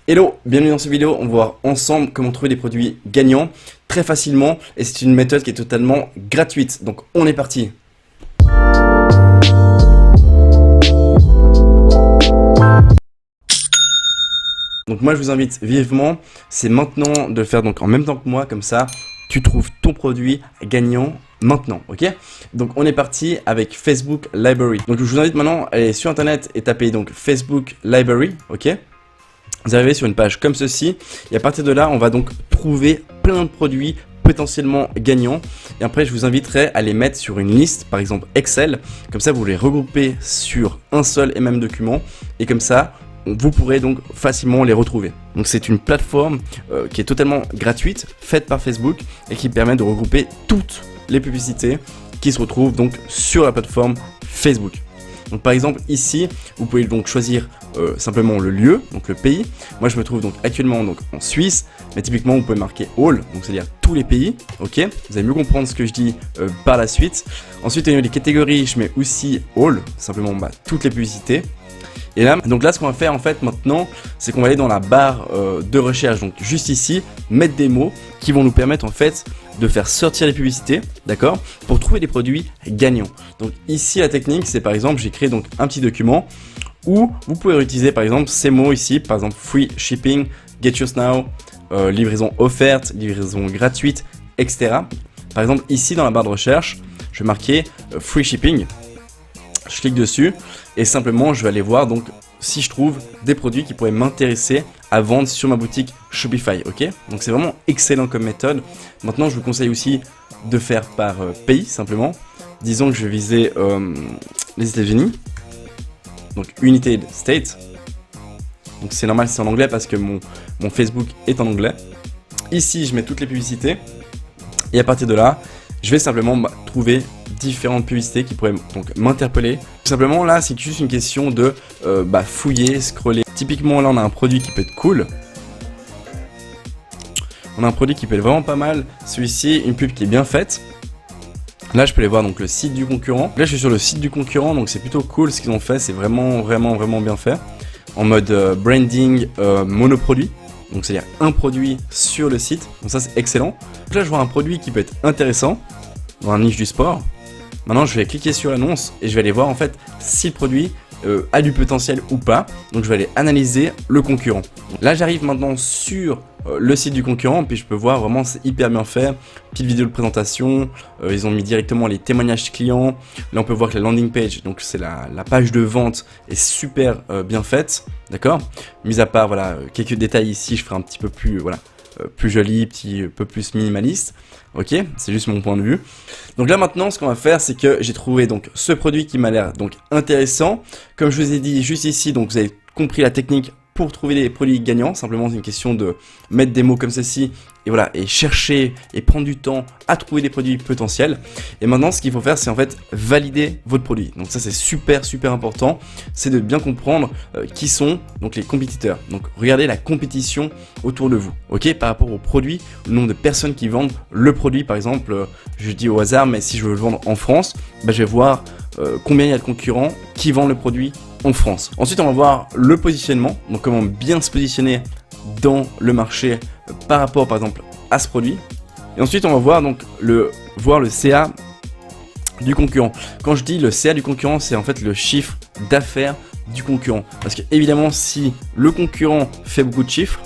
Hello, bienvenue dans cette vidéo, on va voir ensemble comment trouver des produits gagnants très facilement et c'est une méthode qui est totalement gratuite, donc on est parti. Donc moi je vous invite vivement, c'est maintenant de le faire donc en même temps que moi, comme ça tu trouves ton produit gagnant maintenant, ok? Donc on est parti avec Facebook Library. Donc je vous invite maintenant à aller sur internet et taper donc Facebook Library, ok? Vous arrivez sur une page comme ceci et à partir de là, on va donc trouver plein de produits potentiellement gagnants et après je vous inviterai à les mettre sur une liste, par exemple Excel, comme ça vous les regroupez sur un seul et même document et comme ça vous pourrez donc facilement les retrouver. Donc c'est une plateforme qui est totalement gratuite, faite par Facebook et qui permet de regrouper toutes les publicités qui se retrouvent donc sur la plateforme Facebook. Donc par exemple ici, vous pouvez donc choisir simplement le lieu, donc le pays. Moi je me trouve donc actuellement donc en Suisse, mais typiquement vous pouvez marquer all, donc c'est-à-dire tous les pays, ok? Vous allez mieux comprendre ce que je dis par la suite. Ensuite au niveau des catégories, je mets aussi all, simplement toutes les publicités. Et là, donc là ce qu'on va faire en fait maintenant, c'est qu'on va aller dans la barre de recherche, donc juste ici, mettre des mots qui vont nous permettre en fait de faire sortir les publicités, d'accord, pour trouver des produits gagnants. Donc ici la technique, c'est par exemple, j'ai créé donc un petit document où vous pouvez utiliser par exemple ces mots ici, par exemple free shipping, get yours now, livraison offerte, livraison gratuite, etc. Par exemple ici dans la barre de recherche, je vais marquer free shipping. Je clique dessus et simplement je vais aller voir donc si je trouve des produits qui pourraient m'intéresser à vendre sur ma boutique Shopify, ok? Donc c'est vraiment excellent comme méthode. Maintenant je vous conseille aussi de faire par pays simplement. Disons que je vais viser les États-Unis, donc United States. Donc c'est normal, c'est en anglais parce que mon Facebook est en anglais. Ici je mets toutes les publicités et à partir de là je vais simplement trouver différentes publicités qui pourraient donc m'interpeller. Tout simplement là c'est juste une question de fouiller, scroller. Typiquement là on a un produit qui peut être cool. On a un produit qui peut être vraiment pas mal. Celui-ci, une pub qui est bien faite. Là je peux aller voir donc le site du concurrent. Là je suis sur le site du concurrent donc c'est plutôt cool ce qu'ils ont fait. C'est vraiment bien fait. En mode branding monoproduit. Donc c'est-à-dire un produit sur le site. Donc ça c'est excellent. Donc là je vois un produit qui peut être intéressant dans un niche du sport. Maintenant je vais cliquer sur l'annonce et je vais aller voir en fait si le produit a du potentiel ou pas. Donc je vais aller analyser le concurrent. Donc, là j'arrive maintenant sur le site du concurrent puis je peux voir vraiment c'est hyper bien fait. Petite vidéo de présentation, ils ont mis directement les témoignages clients. Là on peut voir que la landing page, donc c'est la page de vente est super bien faite, d'accord. Mis à part voilà quelques détails ici, je ferai un petit peu plus plus joli, petit peu plus minimaliste. Ok, c'est juste mon point de vue. Donc là maintenant, ce qu'on va faire, c'est que j'ai trouvé donc ce produit qui m'a l'air donc intéressant. Comme je vous ai dit juste ici, donc vous avez compris la technique pour trouver des produits gagnants. Simplement, c'est une question de mettre des mots comme ceci et voilà, et chercher et prendre du temps à trouver des produits potentiels. Et maintenant, ce qu'il faut faire, c'est en fait valider votre produit. Donc ça, c'est super important. C'est de bien comprendre qui sont donc les compétiteurs. Donc regardez la compétition autour de vous, ok, par rapport au produit, le nombre de personnes qui vendent le produit. Par exemple, je dis au hasard, mais si je veux le vendre en France, je vais voir combien il y a de concurrents qui vendent le produit en France. Ensuite, on va voir le positionnement, donc comment bien se positionner dans le marché par rapport par exemple à ce produit. Et ensuite, on va voir donc le CA du concurrent. Quand je dis le CA du concurrent, c'est en fait le chiffre d'affaires du concurrent. Parce que évidemment, si le concurrent fait beaucoup de chiffres,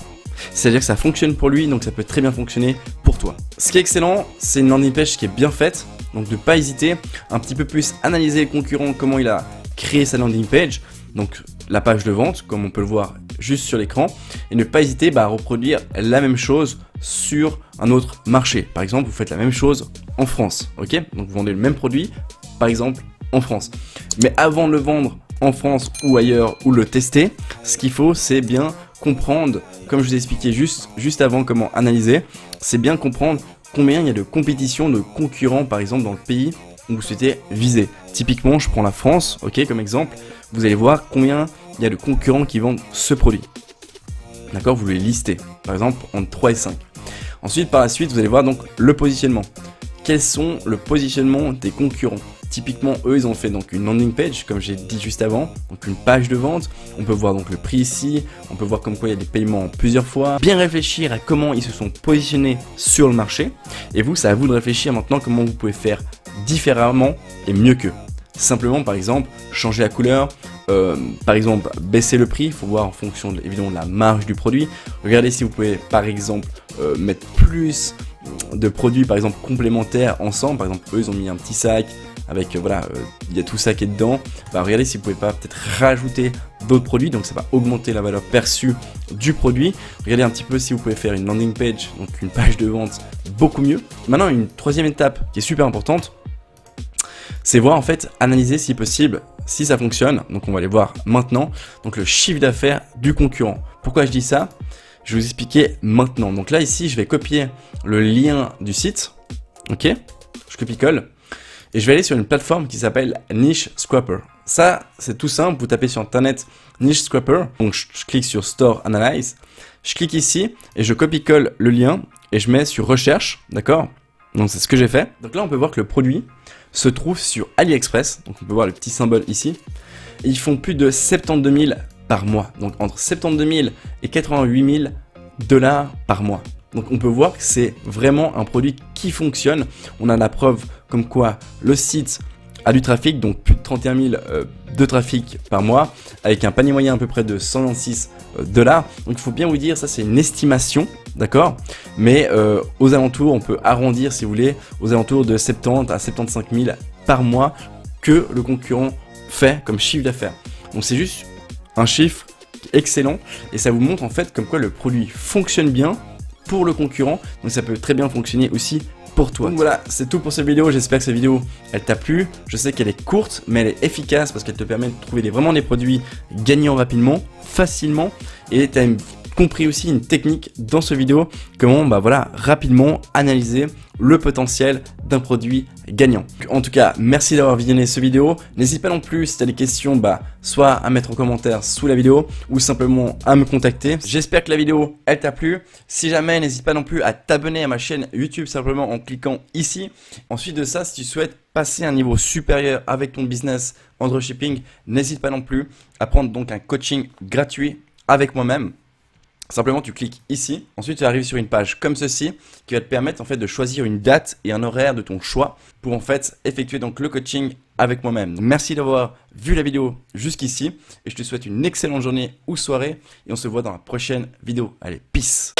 c'est-à-dire que ça fonctionne pour lui, donc ça peut très bien fonctionner pour toi. Ce qui est excellent, c'est une landing page qui est bien faite, donc de ne pas hésiter, un petit peu plus analyser le concurrent, comment il a créer sa landing page, donc la page de vente comme on peut le voir juste sur l'écran, et ne pas hésiter à reproduire la même chose sur un autre marché. Par exemple, vous faites la même chose en France, ok? Donc vous vendez le même produit, par exemple en France. Mais avant de le vendre en France ou ailleurs ou le tester, ce qu'il faut c'est bien comprendre, comme je vous ai expliqué juste avant comment analyser, c'est bien comprendre combien il y a de compétition, de concurrents par exemple dans le pays où vous souhaitez viser. Typiquement, je prends la France, ok, comme exemple, vous allez voir combien il y a de concurrents qui vendent ce produit. D'accord, vous les listez, par exemple entre 3 et 5. Ensuite, par la suite, vous allez voir donc le positionnement. Quels sont le positionnement des concurrents? typiquement, eux, ils ont fait donc une landing page, comme j'ai dit juste avant, donc une page de vente. On peut voir donc le prix ici, on peut voir comme quoi il y a des paiements en plusieurs fois. Bien réfléchir à comment ils se sont positionnés sur le marché. Et vous, c'est à vous de réfléchir maintenant comment vous pouvez faire différemment et mieux qu'eux. Simplement, par exemple, changer la couleur, par exemple, baisser le prix. Il faut voir en fonction évidemment de la marge du produit. Regardez si vous pouvez, par exemple, mettre plus de produits, par exemple, complémentaires ensemble. Par exemple, eux, ils ont mis un petit sac avec, voilà, il y a tout ça qui est dedans. Bah, regardez si vous pouvez pas peut-être rajouter d'autres produits, donc ça va augmenter la valeur perçue du produit. Regardez un petit peu si vous pouvez faire une landing page, donc une page de vente beaucoup mieux. Maintenant, une troisième étape qui est super importante, c'est voir en fait, analyser si possible, si ça fonctionne. Donc on va aller voir maintenant, donc le chiffre d'affaires du concurrent. Pourquoi je dis ça? Je vais vous expliquer maintenant. Donc là ici, je vais copier le lien du site, ok? Je copie-colle. Et je vais aller sur une plateforme qui s'appelle Niche Scraper. Ça, c'est tout simple, vous tapez sur internet Niche Scraper, donc je clique sur Store Analyze, je clique ici et je copie-colle le lien et je mets sur recherche, d'accord? Donc c'est ce que j'ai fait. Donc là on peut voir que le produit se trouve sur AliExpress, donc on peut voir le petit symbole ici, et ils font plus de 72 000 par mois, donc entre 72 000 et 88 000 $ par mois. Donc on peut voir que c'est vraiment un produit qui fonctionne. On a la preuve comme quoi le site a du trafic, donc plus de 31 000 de trafic par mois, avec un panier moyen à peu près de 126 $. Donc il faut bien vous dire, ça c'est une estimation, d'accord? Mais aux alentours, on peut arrondir si vous voulez, aux alentours de 70 à 75 000 par mois que le concurrent fait comme chiffre d'affaires. Donc c'est juste un chiffre excellent et ça vous montre en fait comme quoi le produit fonctionne bien pour le concurrent, donc ça peut très bien fonctionner aussi pour toi. Donc voilà, c'est tout pour cette vidéo. J'espère que cette vidéo elle t'a plu. Je sais qu'elle est courte mais elle est efficace parce qu'elle te permet de trouver vraiment des produits gagnants rapidement, facilement, et tu as compris aussi une technique dans ce vidéo, comment voilà, rapidement analyser le potentiel d'un produit gagnant. En tout cas, merci d'avoir visionné cette vidéo. N'hésite pas non plus si tu as des questions, soit à mettre en commentaire sous la vidéo ou simplement à me contacter. J'espère que la vidéo elle t'a plu. Si jamais, n'hésite pas non plus à t'abonner à ma chaîne YouTube simplement en cliquant ici. Ensuite de ça, si tu souhaites passer à un niveau supérieur avec ton business en dropshipping, n'hésite pas non plus à prendre donc un coaching gratuit avec moi-même. Simplement, tu cliques ici. Ensuite, tu arrives sur une page comme ceci qui va te permettre en fait de choisir une date et un horaire de ton choix pour en fait effectuer donc le coaching avec moi-même. Merci d'avoir vu la vidéo jusqu'ici et je te souhaite une excellente journée ou soirée et on se voit dans la prochaine vidéo. Allez, peace!